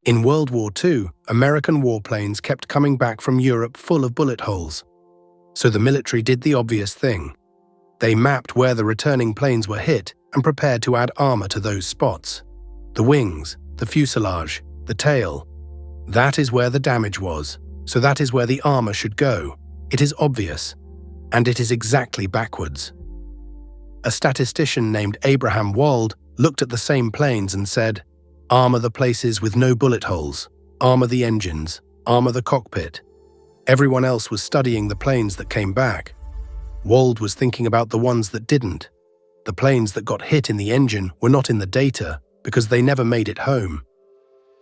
In World War II, American warplanes kept coming back from Europe full of bullet holes. So the military did the obvious thing. They mapped where the returning planes were hit and prepared to add armor to those spots. The wings, the fuselage, the tail. That is where the damage was, so that is where the armor should go. It is obvious, and it is exactly backwards. A statistician named Abraham Wald looked at the same planes and said, "Armor the places with no bullet holes, armor the engines, armor the cockpit." Everyone else was studying the planes that came back. Wald was thinking about the ones that didn't. The planes that got hit in the engine were not in the data because they never made it home.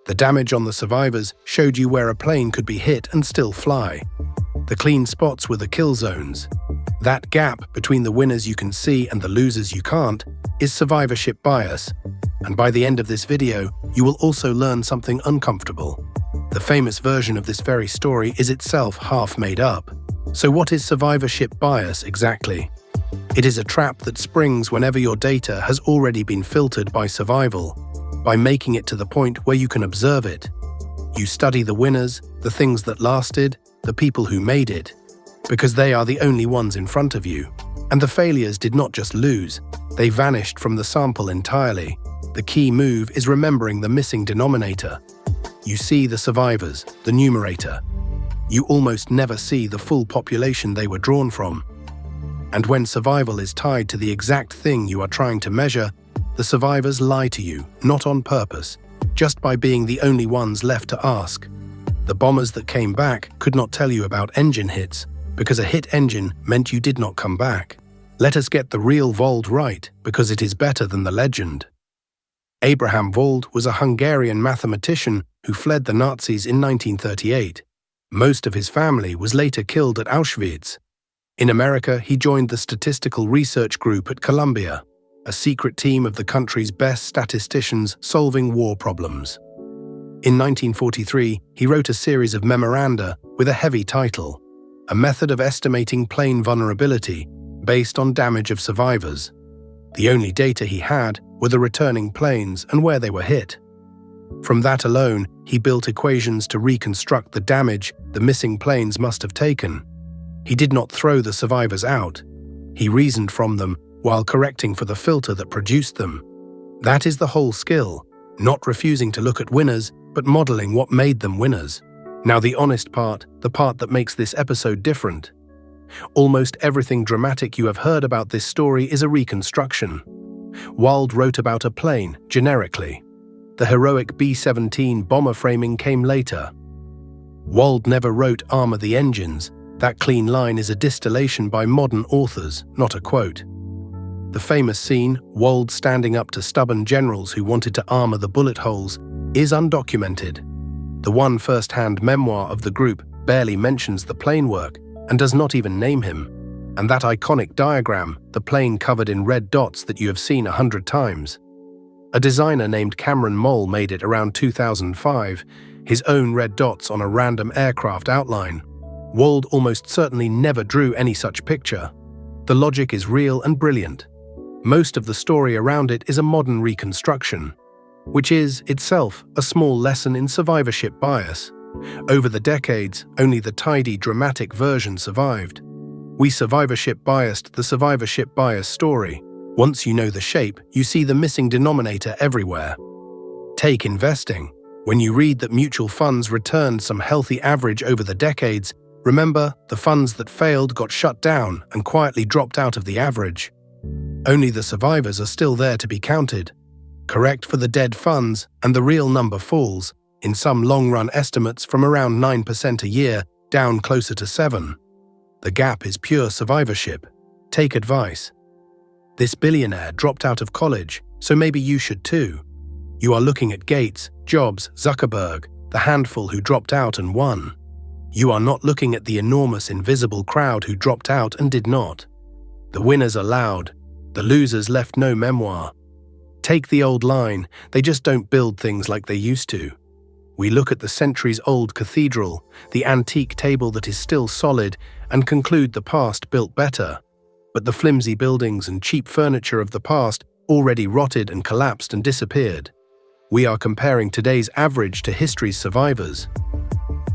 The damage on the survivors showed you where a plane could be hit and still fly. The clean spots were the kill zones. That gap between the winners you can see and the losers you can't is survivorship bias. And by the end of this video, you will also learn something uncomfortable. The famous version of this very story is itself half made up. So what is survivorship bias exactly? It is a trap that springs whenever your data has already been filtered by survival, by making it to the point where you can observe it. You study the winners, the things that lasted, the people who made it, because they are the only ones in front of you. And the failures did not just lose, they vanished from the sample entirely. The key move is remembering the missing denominator. You see the survivors, the numerator. You almost never see the full population they were drawn from. And when survival is tied to the exact thing you are trying to measure, the survivors lie to you, not on purpose, just by being the only ones left to ask. The bombers that came back could not tell you about engine hits, because a hit engine meant you did not come back. Let us get the real Wald right, because it is better than the legend. Abraham Wald was a Hungarian mathematician who fled the Nazis in 1938. Most of his family was later killed at Auschwitz. In America, he joined the Statistical Research Group at Columbia, a secret team of the country's best statisticians solving war problems. In 1943, he wrote a series of memoranda with a heavy title, A Method of Estimating Plane Vulnerability, based on damage of survivors. The only data he had were the returning planes and where they were hit. From that alone, he built equations to reconstruct the damage the missing planes must have taken. He did not throw the survivors out. He reasoned from them while correcting for the filter that produced them. That is the whole skill, not refusing to look at winners, but modeling what made them winners. Now the honest part, the part that makes this episode different. Almost everything dramatic you have heard about this story is a reconstruction. Wald wrote about a plane, generically. The heroic B-17 bomber framing came later. Wald never wrote armor the engines. That clean line is a distillation by modern authors, not a quote. The famous scene, Wald standing up to stubborn generals who wanted to armor the bullet holes, is undocumented. The one first-hand memoir of the group barely mentions the plane work and does not even name him. And that iconic diagram, the plane covered in red dots that you have seen 100 times. A designer named Cameron Moll made it around 2005, his own red dots on a random aircraft outline. Wald almost certainly never drew any such picture. The logic is real and brilliant. Most of the story around it is a modern reconstruction, which is, itself, a small lesson in survivorship bias. Over the decades, only the tidy, dramatic version survived. We survivorship biased the survivorship bias story. Once you know the shape, you see the missing denominator everywhere. Take investing. When you read that mutual funds returned some healthy average over the decades, remember, the funds that failed got shut down and quietly dropped out of the average. Only the survivors are still there to be counted. Correct for the dead funds, and the real number falls, in some long-run estimates from around 9% a year, down closer to 7%. The gap is pure survivorship. Take advice. This billionaire dropped out of college, so maybe you should too. You are looking at Gates, Jobs, Zuckerberg, the handful who dropped out and won. You are not looking at the enormous invisible crowd who dropped out and did not. The winners are loud. The losers left no memoir. Take the old line, they just don't build things like they used to. We look at the centuries-old cathedral, the antique table that is still solid, and conclude the past built better. But the flimsy buildings and cheap furniture of the past already rotted and collapsed and disappeared. We are comparing today's average to history's survivors.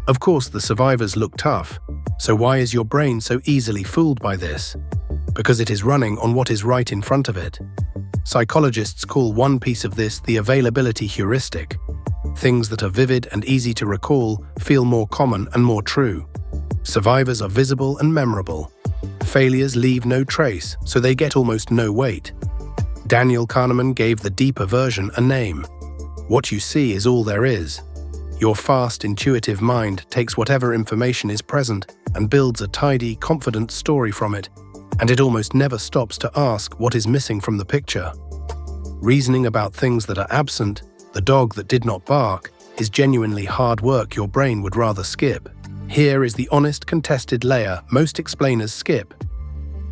Of course, the survivors look tough, so why is your brain so easily fooled by this? Because it is running on what is right in front of it. Psychologists call one piece of this the availability heuristic. Things that are vivid and easy to recall feel more common and more true. Survivors are visible and memorable. Failures leave no trace, so they get almost no weight. Daniel Kahneman gave the deeper version a name. What you see is all there is. Your fast, intuitive mind takes whatever information is present and builds a tidy, confident story from it, and it almost never stops to ask what is missing from the picture. Reasoning about things that are absent, the dog that did not bark, is genuinely hard work your brain would rather skip. Here is the honest, contested layer most explainers skip.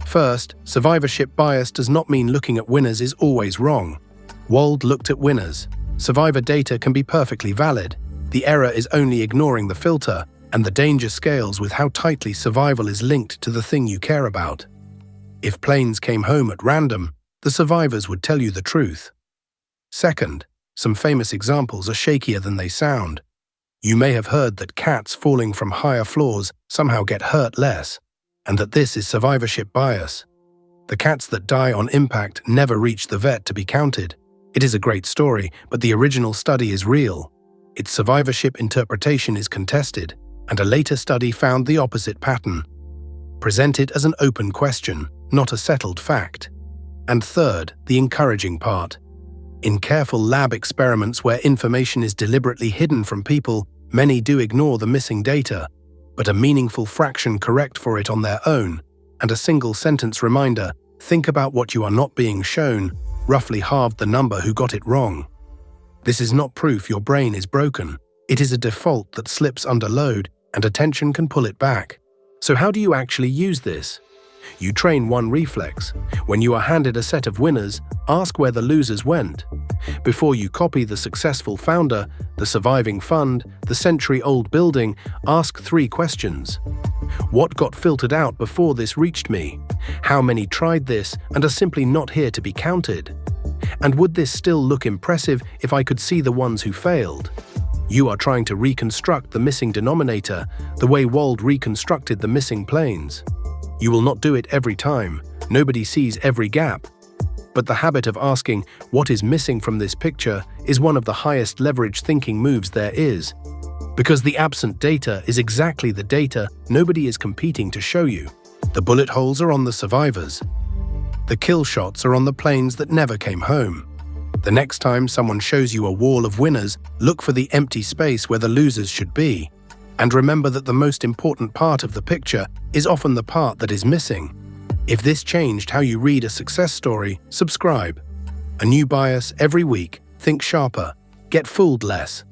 First, survivorship bias does not mean looking at winners is always wrong. Wald looked at winners. Survivor data can be perfectly valid. The error is only ignoring the filter, and the danger scales with how tightly survival is linked to the thing you care about. If planes came home at random, the survivors would tell you the truth. Second, some famous examples are shakier than they sound. You may have heard that cats falling from higher floors somehow get hurt less, and that this is survivorship bias. The cats that die on impact never reach the vet to be counted. It is a great story, but the original study is real. Its survivorship interpretation is contested, and a later study found the opposite pattern. Present it as an open question, not a settled fact. And third, the encouraging part. In careful lab experiments where information is deliberately hidden from people, many do ignore the missing data, but a meaningful fraction correct for it on their own, and a single sentence reminder, think about what you are not being shown, roughly halved the number who got it wrong. This is not proof your brain is broken. It is a default that slips under load, and attention can pull it back. So how do you actually use this? You train one reflex. When you are handed a set of winners, ask where the losers went. Before you copy the successful founder, the surviving fund, the century-old building, ask 3 questions. What got filtered out before this reached me? How many tried this and are simply not here to be counted? And would this still look impressive if I could see the ones who failed? You are trying to reconstruct the missing denominator, the way Wald reconstructed the missing planes. You will not do it every time. Nobody sees every gap. But the habit of asking, what is missing from this picture, is one of the highest leverage thinking moves there is. Because the absent data is exactly the data nobody is competing to show you. The bullet holes are on the survivors. The kill shots are on the planes that never came home. The next time someone shows you a wall of winners, look for the empty space where the losers should be. And remember that the most important part of the picture is often the part that is missing. If this changed how you read a success story, subscribe. A new bias every week. Think sharper. Get fooled less.